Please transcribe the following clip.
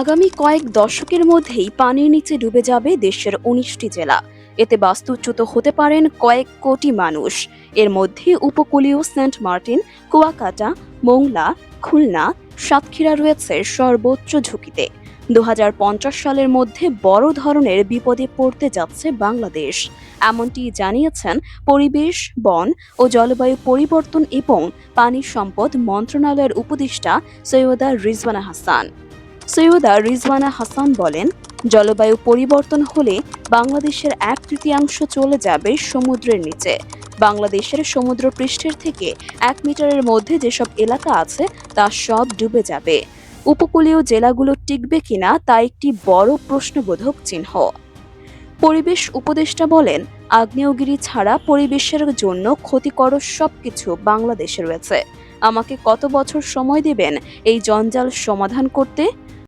আগামী কয়েক দশকের মধ্যেই পানির নিচে ডুবে যাবে দেশের ১৯টি জেলা। এতে বাস্তুচ্যুত হতে পারেন কয়েক কোটি মানুষ। এর মধ্যে উপকূলীয় সেন্ট মার্টিন, কুয়াকাটা, মোংলা, খুলনা, সাতক্ষীরা রয়েছে সর্বোচ্চ ঝুঁকিতে। ২০৫০ সালের মধ্যে বড় ধরনের বিপদে পড়তে যাচ্ছে বাংলাদেশ, এমনটি জানিয়েছেন পরিবেশ, বন ও জলবায়ু পরিবর্তন এবং পানি সম্পদ মন্ত্রণালয়ের উপদেষ্টা সৈয়দা রিজওয়ানা হাসান বলেন, জলবায়ু পরিবর্তন হলে বাংলাদেশের ১/৩ চলে যাবে সমুদ্রের নিচে। বাংলাদেশের সমুদ্রপৃষ্ঠের থেকে ১ মিটারের মধ্যে যেসব এলাকা আছে তা সব ডুবে যাবে। উপকূলীয় জেলাগুলো টিকবে কিনা তা একটি বড় প্রশ্নবোধক চিহ্ন। পরিবেশ উপদেষ্টা বলেন, আগ্নেয়গিরি ছাড়া পরিবেশের জন্য ক্ষতিকর সবকিছু বাংলাদেশে রয়েছে। আমাকে কত বছর সময় দেবেন এই জঞ্জাল সমাধান করতে?